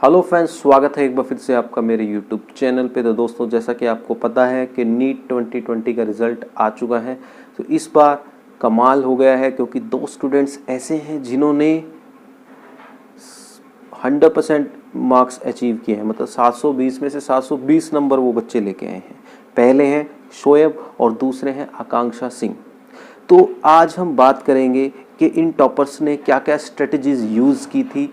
Hello friends, स्वागत है एक बार फिर से आपका मेरे यूट्यूब चैनल पे। तो दोस्तों, जैसा कि आपको पता है कि नीट 2020 का रिज़ल्ट आ चुका है। तो इस बार कमाल हो गया है क्योंकि दो स्टूडेंट्स ऐसे हैं जिन्होंने 100% मार्क्स अचीव किए हैं। मतलब 720 में से 720 नंबर वो बच्चे लेके आए हैं। पहले हैं शोएब और दूसरे हैं आकांक्षा सिंह। तो आज हम बात करेंगे कि इन टॉपर्स ने क्या क्या स्ट्रेटजीज यूज़ की थी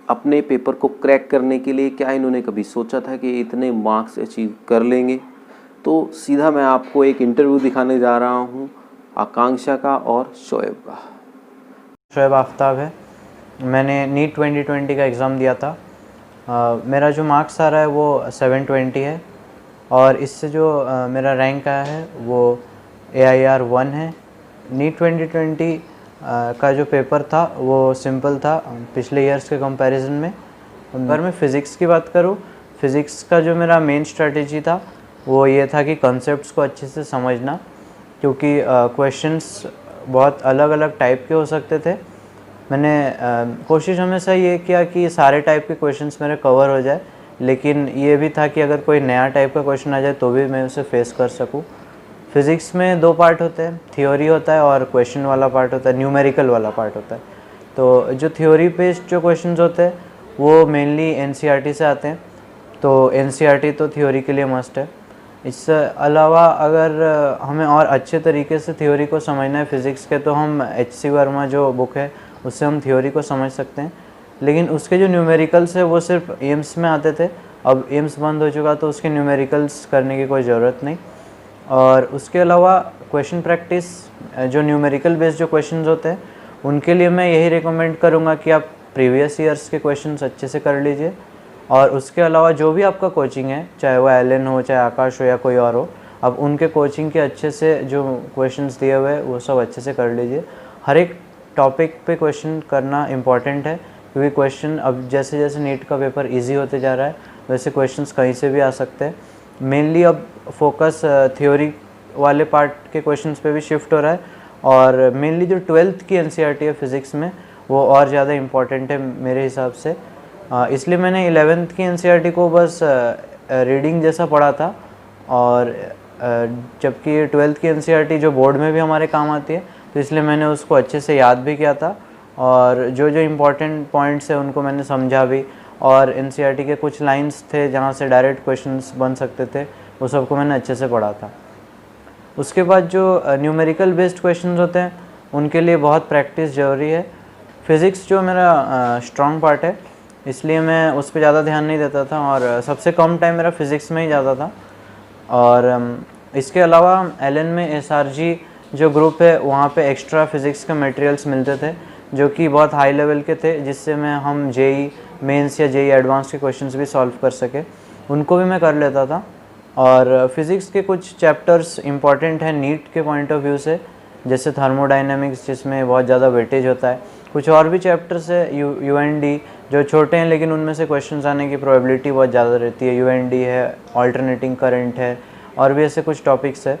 अपने पेपर को क्रैक करने के लिए। क्या इन्होंने कभी सोचा था कि इतने मार्क्स अचीव कर लेंगे। तो सीधा मैं आपको एक इंटरव्यू दिखाने जा रहा हूँ आकांक्षा का और शोएब का। शोएब आफ्ताब है। मैंने नीट 2020 का एग्ज़ाम दिया था। मेरा जो मार्क्स आ रहा है वो 720 है और इससे जो मेरा रैंक आया है वो AIR 1 है। नीट 2020 का जो पेपर था वो सिंपल था पिछले ईयर्स के कंपैरिजन में। अगर मैं फ़िज़िक्स की बात करूँ, फ़िज़िक्स का जो मेरा मेन स्ट्रेटेजी था वो ये था कि कॉन्सेप्ट्स को अच्छे से समझना, क्योंकि क्वेश्चंस बहुत अलग अलग टाइप के हो सकते थे। मैंने कोशिश हमेशा ये किया कि सारे टाइप के क्वेश्चंस मेरे कवर हो जाए, लेकिन ये भी था कि अगर कोई नया टाइप का क्वेश्चन आ जाए तो भी मैं उसे फेस कर सकूं। फ़िज़िक्स में दो पार्ट होते हैं, थ्योरी होता है और क्वेश्चन वाला पार्ट होता है, न्यूमेरिकल वाला पार्ट होता है। तो जो थ्योरी बेस्ड जो क्वेश्चंस होते हैं वो मेनली NCERT से आते हैं, तो NCERT तो थ्योरी के लिए मस्ट है। इससे अलावा अगर हमें और अच्छे तरीके से थ्योरी को समझना है फ़िज़िक्स के, तो हम HC वर्मा जो बुक है उससे हम थ्योरी को समझ सकते हैं। लेकिन उसके जो न्यूमेरिकल्स है वो सिर्फ एम्स में आते थे। अब एम्स बंद हो चुका तो उसके न्यूमेरिकल्स करने की कोई ज़रूरत नहीं। और उसके अलावा क्वेश्चन प्रैक्टिस, जो न्यूमेरिकल बेस्ड जो क्वेश्चंस होते हैं उनके लिए मैं यही रिकमेंड करूँगा कि आप प्रीवियस ईयर्स के क्वेश्चंस अच्छे से कर लीजिए। और उसके अलावा जो भी आपका कोचिंग है, चाहे वो LN हो, चाहे आकाश हो या कोई और हो, अब उनके कोचिंग के अच्छे से जो क्वेश्चंस दिए हुए हैं वो सब अच्छे से कर लीजिए। हर एक टॉपिक पे क्वेश्चन करना इम्पॉर्टेंट है, क्योंकि क्वेश्चन अब जैसे जैसे नीट का पेपर इजी होते जा रहा है वैसे क्वेश्चंस कहीं से भी आ सकते हैं। मेनली अब फोकस थ्योरी वाले पार्ट के क्वेश्चंस पे भी शिफ्ट हो रहा है, और मेनली जो 12th की NCERT है फ़िज़िक्स में वो और ज़्यादा इम्पॉर्टेंट है मेरे हिसाब से। इसलिए मैंने 11th की NCERT को बस रीडिंग जैसा पढ़ा था, और जबकि 12th की NCERT जो बोर्ड में भी हमारे काम आती है, तो इसलिए मैंने उसको अच्छे से याद भी किया था, और जो जो इम्पोर्टेंट पॉइंट्स है उनको मैंने समझा भी। और NCERT के कुछ लाइंस थे जहाँ से डायरेक्ट क्वेश्चंस बन सकते थे, वो सबको मैंने अच्छे से पढ़ा था। उसके बाद जो न्यूमेरिकल बेस्ड क्वेश्चंस होते हैं उनके लिए बहुत प्रैक्टिस ज़रूरी है। फ़िज़िक्स जो मेरा स्ट्रॉन्ग पार्ट है, इसलिए मैं उस पर ज़्यादा ध्यान नहीं देता था, और सबसे कम टाइम मेरा फ़िज़िक्स में ही जाता था। और इसके अलावा LN में SRG जो ग्रुप है वहाँ पे एक्स्ट्रा फ़िज़िक्स के मटेरियल्स मिलते थे जो कि बहुत हाई लेवल के थे, जिससे हम JEE मेंस या JEE एडवांस के क्वेश्चंस भी सॉल्व कर सके, उनको भी मैं कर लेता था। और फिज़िक्स के कुछ चैप्टर्स इंपॉर्टेंट हैं नीट के पॉइंट ऑफ व्यू से, जैसे थर्मोडाइनमिक्स जिसमें बहुत ज़्यादा वेटेज होता है। कुछ और भी चैप्टर्स है UND जो छोटे हैं लेकिन उनमें से क्वेश्चंस आने की प्रोबेबिलिटी बहुत ज़्यादा रहती है। UND है, ऑल्टरनेटिंग करंट है, और भी ऐसे कुछ टॉपिक्स है।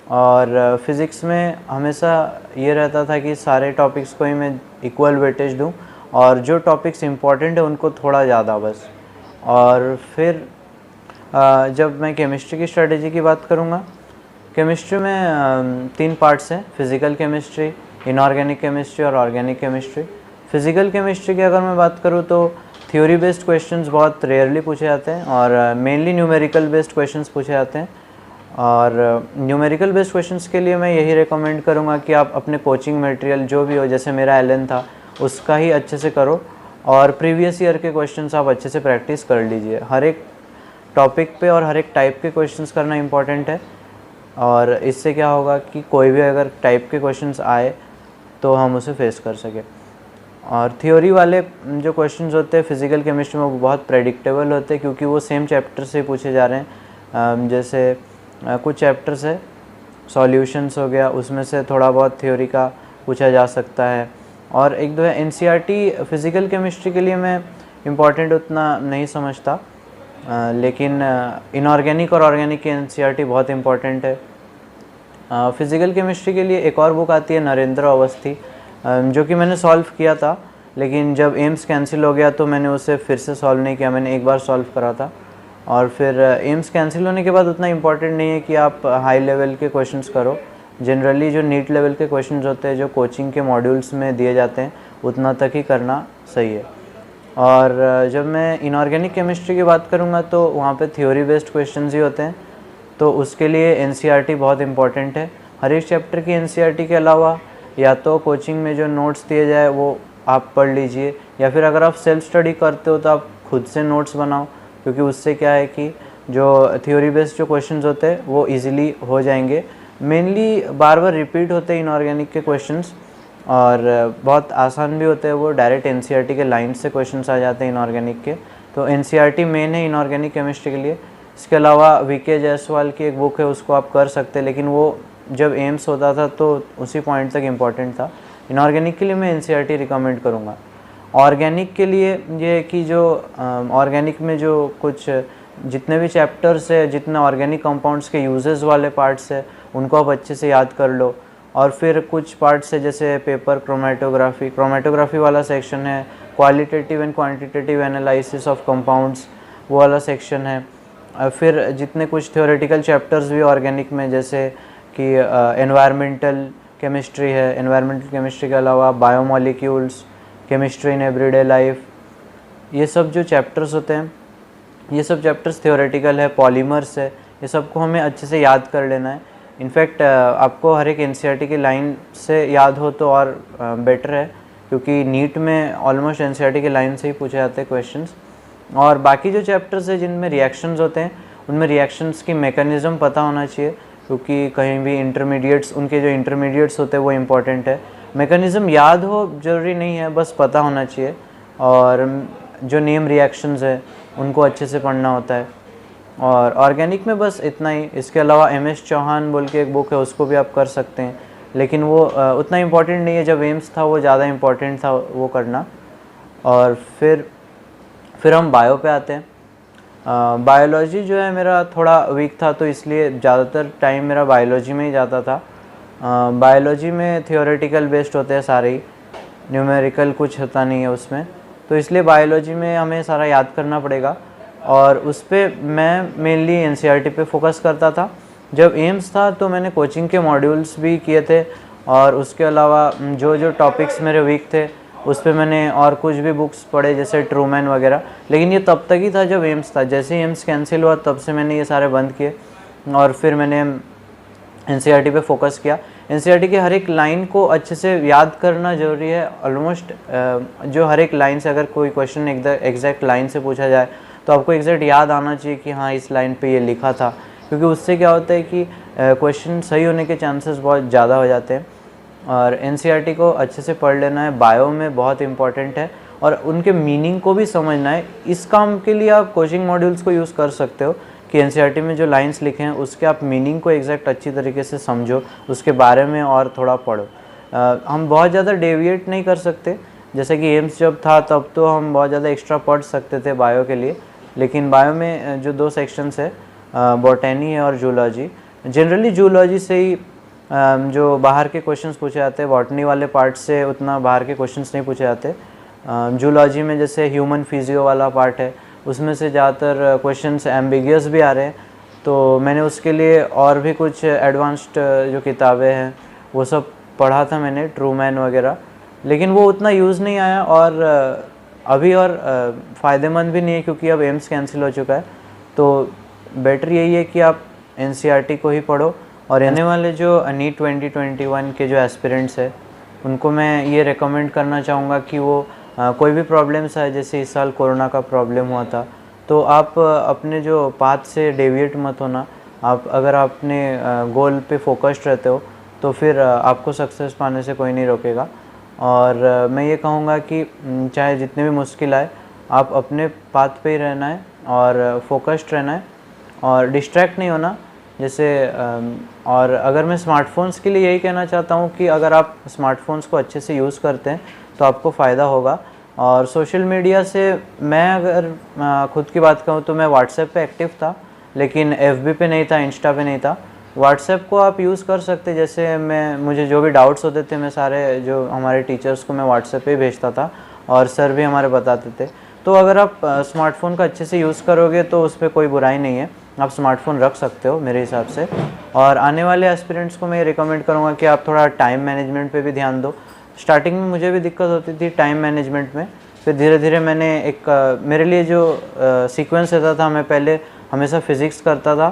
और फिज़िक्स में हमेशा ये रहता था कि सारे टॉपिक्स को ही मैं इक्वल वेटेज दूं, और जो टॉपिक्स इंपॉर्टेंट है उनको थोड़ा ज़्यादा बस। और फिर जब मैं केमिस्ट्री की स्ट्रेटेजी की बात करूँगा, केमिस्ट्री में 3 पार्ट्स हैं, फिज़िकल केमिस्ट्री, इनऑर्गेनिक केमिस्ट्री और ऑर्गेनिक केमिस्ट्री। फिज़िकल केमिस्ट्री की अगर मैं बात करूँ तो थ्योरी बेस्ड क्वेश्चंस बहुत रेयरली पूछे जाते हैं, और मेनली न्यूमेरिकल बेस्ड क्वेश्चंस पूछे जाते हैं। और न्यूमेरिकल बेस्ड क्वेश्चंस के लिए मैं यही रिकमेंड करूँगा कि आप अपने कोचिंग मटेरियल जो भी हो, जैसे मेरा LN था उसका ही अच्छे से करो, और प्रीवियस ईयर के क्वेश्चंस आप अच्छे से प्रैक्टिस कर लीजिए। हर एक टॉपिक पे और हर एक टाइप के क्वेश्चंस करना इंपॉर्टेंट है, और इससे क्या होगा कि कोई भी अगर टाइप के क्वेश्चंस आए तो हम उसे फेस कर सकें। और थ्योरी वाले जो क्वेश्चंस होते हैं फिज़िकल केमिस्ट्री में वो बहुत प्रेडिक्टेबल होते हैं, क्योंकि वो सेम चैप्टर से पूछे जा रहे हैं। जैसे कुछ चैप्टर्स है, सॉल्यूशंस हो गया, उसमें से थोड़ा बहुत थ्योरी का पूछा जा सकता है। और एक दो है NCERT फिज़िकल केमिस्ट्री के लिए मैं इम्पॉर्टेंट उतना नहीं समझता, लेकिन इनऑर्गेनिक और ऑर्गेनिक की NCERT बहुत इम्पॉर्टेंट है। फ़िज़िकल केमिस्ट्री के लिए एक और बुक आती है नरेंद्र अवस्थी, जो कि मैंने सॉल्व किया था, लेकिन जब एम्स कैंसिल हो गया तो मैंने उसे फिर से सॉल्व नहीं किया, मैंने एक बार सॉल्व करा था। और फिर एम्स कैंसिल होने के बाद उतना इम्पॉर्टेंट नहीं है कि आप हाई लेवल के क्वेश्चंस करो। जनरली जो नीट लेवल के क्वेश्चंस होते हैं जो कोचिंग के मॉड्यूल्स में दिए जाते हैं उतना तक ही करना सही है। और जब मैं इनऑर्गेनिक केमिस्ट्री की बात करूँगा तो वहाँ पे थ्योरी बेस्ड क्वेश्चंस ही होते हैं, तो उसके लिए एनसीईआरटी बहुत इंपॉर्टेंट है। हर एक चैप्टर की एनसीईआरटी के अलावा या तो कोचिंग में जो नोट्स दिए जाए वो आप पढ़ लीजिए, या फिर अगर आप सेल्फ स्टडी करते हो तो आप खुद से नोट्स बनाओ, क्योंकि उससे क्या है कि जो थ्योरी बेस्ड जो क्वेश्चंस होते हैं वो इजीली हो जाएंगे। मेनली बार बार रिपीट होते हैं इनऑर्गेनिक के क्वेश्चंस, और बहुत आसान भी होते हैं वो, डायरेक्ट एनसीईआरटी के लाइन से क्वेश्चंस आ जाते हैं इनऑर्गेनिक के। तो एनसीईआरटी मेन है इनऑर्गेनिक केमिस्ट्री के लिए। इसके अलावा वीके जायसवाल की एक बुक है, उसको आप कर सकते हैं, लेकिन वो जब एम्स होता था तो उसी पॉइंट तक इम्पॉर्टेंट था। इनऑर्गेनिक के लिए मैं एनसीईआरटी रिकमेंड करूँगा। ऑर्गेनिक के लिए ये कि जो ऑर्गेनिक में जो कुछ जितने भी चैप्टर्स है, जितने ऑर्गेनिक कंपाउंड्स के यूजेस वाले पार्ट्स है उनको आप अच्छे से याद कर लो। और फिर कुछ पार्ट्स है जैसे पेपर क्रोमेटोग्राफी वाला सेक्शन है, qualitative and quantitative analysis of compounds वो वाला सेक्शन है। फिर जितने कुछ थ्योरेटिकल चैप्टर्स भी ऑर्गेनिक में, जैसे कि एनवायरमेंटल केमिस्ट्री है, एनवायरमेंटल केमिस्ट्री के अलावा biomolecules, chemistry in everyday life, ये सब जो चैप्टर्स होते हैं ये सब चैप्टर्स थ्योरेटिकल है। पॉलीमर्स है, ये सबको हमें अच्छे से याद कर लेना है। इनफैक्ट आपको हर एक एनसीईआरटी की लाइन से याद हो तो और बेटर है, क्योंकि नीट में ऑलमोस्ट एनसीईआरटी की लाइन से ही पूछे जाते हैं क्वेश्चंस। और बाकी जो चैप्टर्स है जिनमें रिएक्शंस होते हैं उनमें रिएक्शंस की मैकेनिज़्म पता होना चाहिए, क्योंकि कहीं भी इंटरमीडिएट्स, उनके जो इंटरमीडिएट्स होते हैं वो इम्पॉर्टेंट है। मैकेनिज़्म याद हो ज़रूरी नहीं है, बस पता होना चाहिए। और जो नेम रिएक्शंस है उनको अच्छे से पढ़ना होता है। और ऑर्गेनिक में बस इतना ही। इसके अलावा एमएस चौहान बोल के एक बुक है, उसको भी आप कर सकते हैं, लेकिन वो उतना इम्पॉर्टेंट नहीं है। जब एम्स था वो ज़्यादा इम्पॉर्टेंट था वो करना। और फिर हम बायो पे आते हैं। बायोलॉजी जो है मेरा थोड़ा वीक था, तो इसलिए ज़्यादातर टाइम मेरा बायोलॉजी में ही जाता था। बायोलॉजी में थियोरेटिकल बेस्ड होते हैं सारे ही, न्यूमेरिकल कुछ होता नहीं है उसमें, तो इसलिए बायोलॉजी में हमें सारा याद करना पड़ेगा। और उस पर मैं मेनली एनसीईआरटी पे फोकस करता था। जब एम्स था तो मैंने कोचिंग के मॉड्यूल्स भी किए थे, और उसके अलावा जो जो टॉपिक्स मेरे वीक थे उस पर मैंने और कुछ भी बुक्स पढ़े जैसे ट्रूमैन वगैरह। लेकिन ये तब तक ही था जब एम्स था। जैसे ही एम्स कैंसिल हुआ तब से मैंने ये सारे बंद किए, और फिर मैंने एनसीईआरटी पे फोकस किया। एनसीईआरटी की हर एक लाइन को अच्छे से याद करना ज़रूरी है। ऑलमोस्ट जो हर एक लाइन से अगर कोई क्वेश्चन एग्जैक्ट लाइन से पूछा जाए तो आपको एग्जैक्ट याद आना चाहिए कि हाँ इस लाइन पे ये लिखा था, क्योंकि उससे क्या होता है कि क्वेश्चन सही होने के चांसेस बहुत ज़्यादा हो जाते हैं। और एनसीईआरटी को अच्छे से पढ़ लेना है, बायो में बहुत इंपॉर्टेंट है, और उनके मीनिंग को भी समझना है। इस काम के लिए आप कोचिंग मॉड्यूल्स को यूज़ कर सकते हो कि एनसीईआरटी में जो लाइंस लिखे हैं उसके आप मीनिंग को एग्जैक्ट अच्छी तरीके से समझो, उसके बारे में और थोड़ा पढ़ो। हम बहुत ज़्यादा डेविएट नहीं कर सकते, जैसे कि एम्स जब था तब तो हम बहुत ज़्यादा एक्स्ट्रा पढ़ सकते थे बायो के लिए, लेकिन बायो में जो दो सेक्शंस है, बॉटनी है और जूलॉजी, जनरली जूलॉजी से ही जो बाहर के क्वेश्चंस पूछे जाते हैं, बॉटनी वाले पार्ट से उतना बाहर के क्वेश्चंस नहीं पूछे जाते। जूलॉजी में जैसे ह्यूमन फिजियो वाला पार्ट है, उसमें से ज़्यादातर क्वेश्चंस एम्बिगियस भी आ रहे हैं, तो मैंने उसके लिए और भी कुछ एडवांस्ड जो किताबें हैं वो सब पढ़ा था मैंने, ट्रूमैन वगैरह, लेकिन वो उतना यूज़ नहीं आया। और अभी और फ़ायदेमंद भी नहीं है, क्योंकि अब एम्स कैंसिल हो चुका है। तो बेटर यही है कि आप एनसीईआरटी को ही पढ़ो। और आने वाले जो नीट 2021 के जो एस्पिरेंट्स है उनको मैं ये रेकमेंड करना चाहूँगा कि वो कोई भी प्रॉब्लम्स है, जैसे इस साल कोरोना का प्रॉब्लम हुआ था, तो आप अपने जो पाथ से डेविएट मत होना। आप अगर अपने गोल पे फोकस्ड रहते हो तो फिर आपको सक्सेस पाने से कोई नहीं रोकेगा। और मैं ये कहूँगा कि चाहे जितने भी मुश्किल आए, आप अपने पाथ पे ही रहना है और फोकस्ड रहना है और डिस्ट्रैक्ट नहीं होना। जैसे और अगर मैं स्मार्टफोन्स के लिए यही कहना चाहता हूँ कि अगर आप स्मार्टफोन्स को अच्छे से यूज़ करते हैं तो आपको फ़ायदा होगा। और सोशल मीडिया से मैं अगर ख़ुद की बात कहूँ तो मैं व्हाट्सएप पे एक्टिव था, लेकिन एफबी पे नहीं था, इंस्टा पे नहीं था। व्हाट्सएप को आप यूज़ कर सकते, जैसे मुझे जो भी डाउट्स होते थे मैं सारे जो हमारे टीचर्स को मैं व्हाट्सएप पे भेजता था, और सर भी हमारे बताते थे। तो अगर आप स्मार्टफ़ोन का अच्छे से यूज़ करोगे तो उस पर कोई बुराई नहीं है, आप स्मार्टफ़ोन रख सकते हो मेरे हिसाब से। और आने वाले एस्पिरेंट्स को मैं रिकमेंड करूँगा कि आप थोड़ा टाइम मैनेजमेंट पे भी ध्यान दो। स्टार्टिंग में मुझे भी दिक्कत होती थी टाइम मैनेजमेंट में, फिर धीरे धीरे मैंने मेरे लिए जो सीक्वेंस रहता था, मैं पहले हमेशा फिज़िक्स करता था,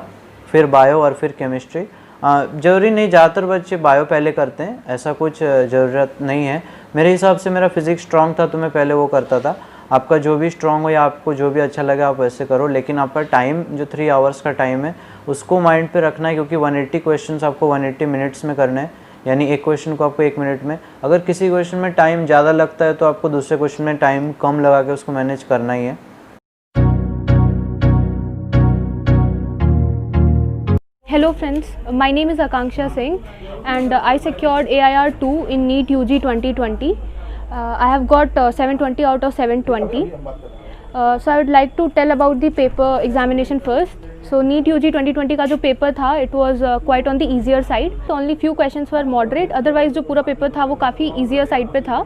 फिर बायो और फिर केमिस्ट्री। ज़रूरी नहीं, ज़्यादातर बच्चे बायो पहले करते हैं, ऐसा कुछ ज़रूरत नहीं है। मेरे हिसाब से मेरा फिज़िक्स स्ट्रॉन्ग था तो मैं पहले वो करता था। आपका जो भी स्ट्रॉन्ग हो या आपको जो भी अच्छा लगे आप वैसे करो, लेकिन आपका टाइम जो 3 आवर्स का टाइम है उसको माइंड पे रखना है, क्योंकि 180 क्वेश्चंस आपको 180 मिनट्स में करने हैं, यानी एक क्वेश्चन को आपको 1 मिनट में। अगर किसी क्वेश्चन में टाइम ज़्यादा लगता है तो आपको दूसरे क्वेश्चन में टाइम कम लगा के उसको मैनेज करना ही है। Hello friends, my name is Akanksha Singh and I secured AIR 2 in NEET UG 2020. I have got 720 out of 720. So I would like to tell about the paper examination first. So NEET UG 2020 का जो paper था it was quite on the easier side. So only few questions were moderate. Otherwise जो पूरा paper था वो काफ़ी easier side पे था.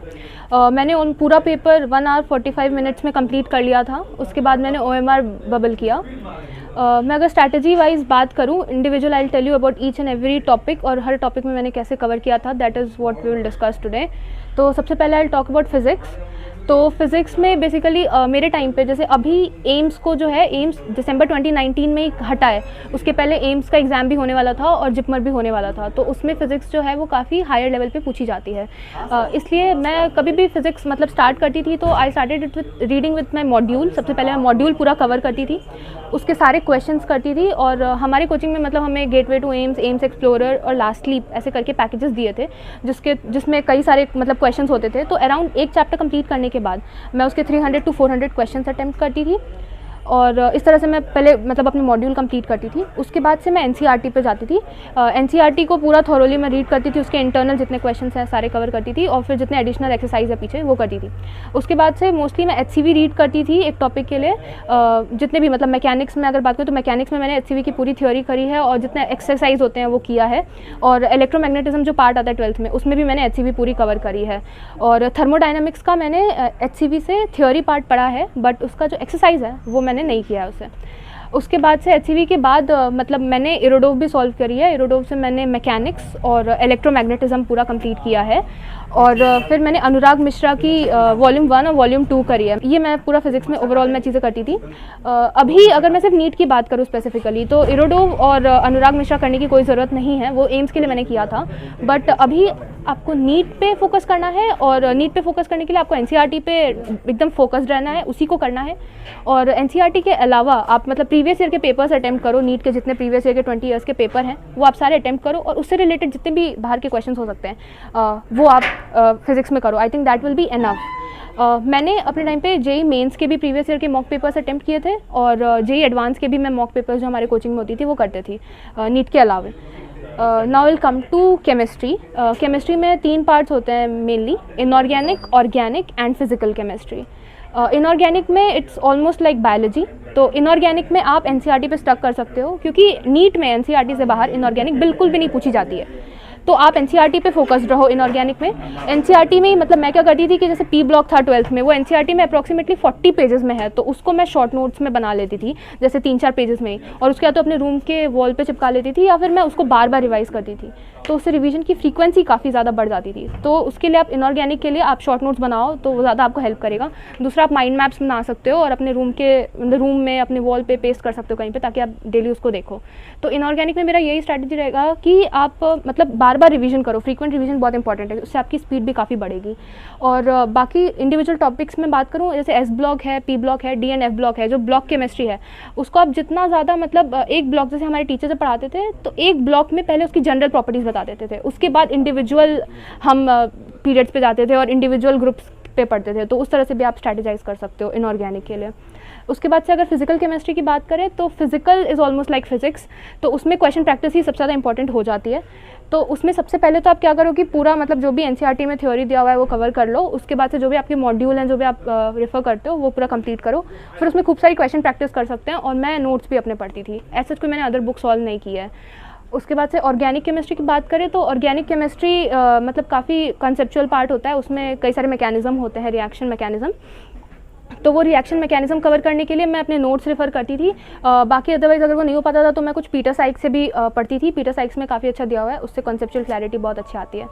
मैंने उन पूरा पेपर 1 hour 45 minutes में complete कर लिया था. उसके बाद मैंने OMR बबल किया. मैं अगर स्ट्रैटेजी वाइज बात करूँ, individual I will tell you about each and every topic, और हर टॉपिक में मैंने कैसे कवर किया था, that is what we will discuss today. तो सबसे पहले I will talk about physics. तो फिज़िक्स में बेसिकली मेरे टाइम पे, जैसे अभी एम्स को जो है, एम्स दिसंबर 2019 में ही हटा है, उसके पहले एम्स का एग्ज़ाम भी होने वाला था और जिपमर भी होने वाला था, तो उसमें फ़िज़िक्स जो है वो काफ़ी हायर लेवल पे पूछी जाती है। इसलिए मैं कभी भी फिज़िक्स मतलब स्टार्ट करती थी तो I started it with reading with my module. सबसे पहले मैं मॉड्यूल पूरा कवर करती थी, उसके सारे क्वेश्चंस करती थी, और हमारे कोचिंग में मतलब हमें gateway to AIIMS, AIIMS explorer और लास्ट लीप ऐसे करके पैकेजेस दिए थे, जिसमें कई सारे मतलब क्वेश्चंस होते थे। तो अराउंड एक चैप्टर कंप्लीट करने के बाद मैं उसके 300 to 400 क्वेश्चंस अटेम्प्ट करती थी, और इस तरह से मैं पहले मतलब अपनी मॉड्यूल कंप्लीट करती थी। उसके बाद से मैं एनसीईआरटी पे जाती थी। एनसीईआरटी को पूरा थॉरोली मैं रीड करती थी, उसके इंटरनल जितने क्वेश्चंस हैं सारे कवर करती थी, और फिर जितने एडिशनल एक्सरसाइज है पीछे वो करती थी। उसके बाद से मोस्टली मैं एचसीवी रीड करती थी एक टॉपिक के लिए। जितने भी मतलब मैकेनिक्स में अगर बात करूँ तो मैकेनिक्स में मैंने एचसीवी की पूरी थ्योरी करी है और जितने एक्सरसाइज होते हैं वो किया है, और इलेक्ट्रोमैग्नेटिज्म जो पार्ट आता है 12th में उसमें भी मैंने एचसीवी पूरी कवर करी है। और थर्मोडायनामिक्स का मैंने एचसीवी से थ्योरी पार्ट पढ़ा है, बट उसका जो एक्सरसाइज है वो मैंने नहीं किया है उसे। उसके बाद से एचसीवी के बाद मतलब मैंने इरोडोव भी सॉल्व करी है। इरोडोव से मैंने मैकेनिक्स और इलेक्ट्रोमैग्नेटिज्म पूरा कंप्लीट किया है, और फिर मैंने अनुराग मिश्रा की वॉल्यूम 1 और वॉल्यूम 2 करी है। ये मैं पूरा फिजिक्स में ओवरऑल मैं चीज़ें करती थी। अभी अगर मैं सिर्फ नीट की बात करूँ स्पेसिफिकली, तो इरोडोव और अनुराग मिश्रा करने की कोई ज़रूरत नहीं है, वो एम्स के लिए मैंने किया था। बट अभी आपको नीट पे फोकस करना है, और नीट पे फोकस करने के लिए आपको एनसीईआरटी पे एकदम फोकस्ड रहना है, उसी को करना है। और एनसीईआरटी के अलावा आप मतलब प्रीवियस ईयर के पेपर्स अटेम्प्ट करो, नीट के जितने प्रीवियस ईयर के 20 ईयर्स के पेपर हैं वो आप सारे अटेम्प्ट करो, और उससे रिलेटेड जितने भी बाहर के क्वेश्चंस हो सकते हैं वो आप फिजिक्स में करो। I think that will be enough. मैंने अपने टाइम पे जेई मेंस के भी प्रीवियस ईयर के मॉक पेपर्स अटेम्प्ट किए थे, और जेई एडवांस के भी मैं मॉक पेपर्स जो हमारे कोचिंग में होती थी वो करते थी नीट के अलावा। Now will come to chemistry. Chemistry में 3 पार्ट्स होते हैं mainly, inorganic, organic and physical chemistry. Inorganic में इट्स ऑलमोस्ट लाइक बायोलॉजी। तो इनऑर्गेनिक में आप एनसीईआरटी पे स्टक कर सकते हो, क्योंकि नीट में एनसीईआरटी से बाहर इनऑर्गेनिक बिल्कुल भी नहीं पूछी जाती है, तो आप एनसीईआरटी पे फोकस्ड रहो इनऑर्गेनिक में। एनसीईआरटी में मतलब मैं क्या करती थी कि जैसे पी ब्लॉक था 12th में, वो एनसीईआरटी में अप्रॉक्सीमेटली 40 पेजेस में है, तो उसको मैं शॉर्ट नोट्स में बना लेती थी, जैसे 3-4 पेजेस में ही, और उसके बाद तो अपने रूम के वॉल पे चिपका लेती थी, या फिर मैं उसको बार बार रिवाइज करती थी, तो उससे रिवीजन की फ्रीक्वेंसी काफ़ी ज़्यादा बढ़ जाती थी। तो उसके लिए आप इनऑर्गेनिक के लिए आप शॉर्ट नोट्स बनाओ तो वो ज़्यादा आपको हेल्प करेगा। दूसरा, आप माइंड मैप्स बना सकते हो और अपने रूम में अपने वॉल पे पेस्ट कर सकते हो कहीं पे, ताकि आप डेली उसको देखो। तो इनऑर्गेनिक में मेरा यही स्ट्रैटेजी रहेगा कि आप मतलब बार बार रिवीजन करो, फ्रीक्वेंट रिवीजन बहुत इंपॉर्टेंट है, उससे आपकी स्पीड भी काफ़ी बढ़ेगी। और बाकी इंडिविजुअल टॉपिक्स में बात करूँ, जैसे एस ब्लॉक है, पी ब्लॉक है, डी एंड एफ ब्लॉक है, जो ब्लॉक केमिस्ट्री है, उसको आप जितना ज़्यादा मतलब एक ब्लॉक, जैसे हमारे टीचर जब पढ़ाते थे तो एक ब्लॉक में पहले उसकी जनरल प्रॉपर्टीज़ बता देते थे, उसके बाद इंडिविजुअल हम पीरियड्स पे जाते थे और इंडिविजुअल ग्रुप्स पे पढ़ते थे, तो उस तरह से भी आप स्ट्रैटेजाइज कर सकते हो इनऑर्गेनिक के लिए। उसके बाद से अगर फिजिकल केमिस्ट्री की बात करें तो physical is almost like physics, तो उसमें क्वेश्चन प्रैक्टिस ही सबसे ज़्यादा इंपॉर्टेंट हो जाती है। तो उसमें सबसे पहले तो आप क्या करो कि पूरा मतलब जो भी एनसीईआरटी में थ्योरी दिया हुआ है वो कवर कर लो। उसके बाद से जो भी आपके मॉड्यूल हैं, जो भी आप रेफर करते हो, वो पूरा कंप्लीट करो। फिर उसमें खूब सारी क्वेश्चन प्रैक्टिस कर सकते हैं, और मैं नोट्स भी अपने पढ़ती थी, ऐसा कोई मैंने अदर बुक सॉल्व नहीं की है। उसके बाद से ऑर्गेनिक केमिस्ट्री की बात करें तो ऑर्गेनिक केमिस्ट्री मतलब काफ़ी कंसेप्चुअल पार्ट होता है, उसमें कई सारे मैकेनिज़्म होते हैं, रिएक्शन मैकेनिज़्म। तो वो रिएक्शन मैकेनिज़्म कवर करने के लिए मैं अपने नोट्स रेफ़र करती थी। बाकी अदरवाइज़ अगर वो नहीं हो पाता था तो मैं कुछ पीटर साइक्स से भी पढ़ती थी। पीटर साइक्स में काफ़ी अच्छा दिया हुआ है, उससे कॉन्सेप्चुअल क्लैरिटी बहुत अच्छी आती है।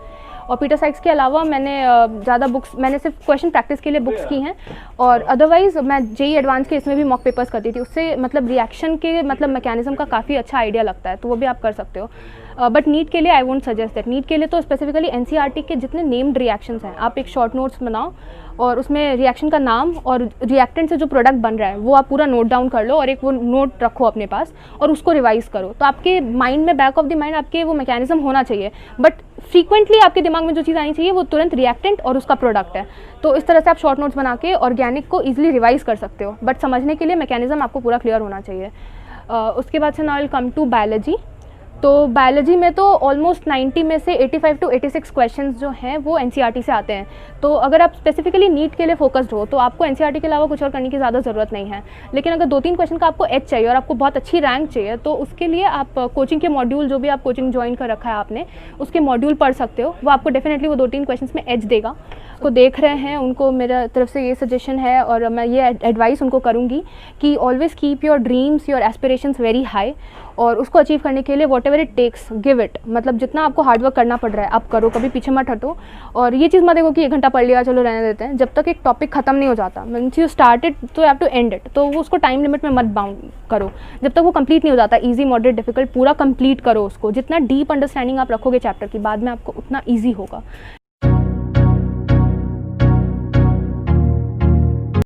और पीटर साइक्स के अलावा मैंने ज़्यादा बुक्स, मैंने सिर्फ क्वेश्चन प्रैक्टिस के लिए बुक्स की हैं, और अदरवाइज़ मैं जेईई एडवांस के इसमें भी मॉक पेपर्स करती थी। उससे मतलब रिएक्शन के मतलब मैकेनिज़्म का काफ़ी अच्छा आइडिया लगता है, तो वो भी आप कर सकते हो। बट नीट के लिए I won't suggest that. NEET के लिए तो स्पेसिफिकली एनसीईआरटी के जितने नेम्ड रिएक्शंस हैं, आप एक शॉर्ट नोट्स बनाओ और उसमें रिएक्शन का नाम और रिएक्टेंट से जो प्रोडक्ट बन रहा है वो आप पूरा नोट डाउन कर लो और एक वो नोट रखो अपने पास और उसको रिवाइज करो। तो आपके माइंड में, बैक ऑफ द माइंड आपके वो मैकेनिज्म होना चाहिए, बट फ्रीक्वेंटली आपके दिमाग में जो चीज़ आनी चाहिए वो तुरंत रिएक्टेंट और उसका प्रोडक्ट है। तो इस तरह से आप शॉर्ट नोट्स बना के ऑर्गेनिक को ईजिली रिवाइज कर सकते हो, बट समझने के लिए मैकेनिज्म आपको पूरा क्लियर होना चाहिए। उसके बाद से now will come to biology. तो बायोलॉजी में तो ऑलमोस्ट 90 में से 85 to 86 क्वेश्चंस जो हैं वो एनसीईआरटी से आते हैं। तो अगर आप स्पेसिफिकली नीट के लिए फोकस्ड हो तो आपको एनसीईआरटी के अलावा कुछ और करने की ज़्यादा ज़रूरत नहीं है। लेकिन अगर 2-3 क्वेश्चन का आपको एच चाहिए और आपको बहुत अच्छी रैंक चाहिए तो उसके लिए आप कोचिंग के मॉड्यूल, जो भी आप कोचिंग ज्वाइन कर रखा है आपने, उसके मॉड्यूल पढ़ सकते हो। वो आपको डेफिनेटली वो 2-3 क्वेश्चन में एच देगा। को देख रहे हैं उनको मेरा तरफ से ये सजेशन है और मैं ये एडवाइस उनको करूँगी कि always keep your dreams, your aspirations very high, और उसको अचीव करने के लिए whatever it takes give it. मतलब जितना आपको हार्डवर्क करना पड़ रहा है आप करो, कभी पीछे मत हटो। और ये चीज़ मत देखो कि 1 घंटा पढ़ लिया चलो रहने देते हैं। जब तक एक टॉपिक खत्म नहीं हो जाता, मीन्स यू स्टार्टेड तो you have to end it, तो वो उसको टाइम लिमिट में मत बाउंड करो। जब तक वो कंप्लीट नहीं हो जाता, ईजी, मॉडरेट, डिफिकल्ट, पूरा कंप्लीट करो उसको। जितना डीप अंडरस्टैंडिंग आप रखोगे चैप्टर की, बाद में आपको उतना ईजी होगा।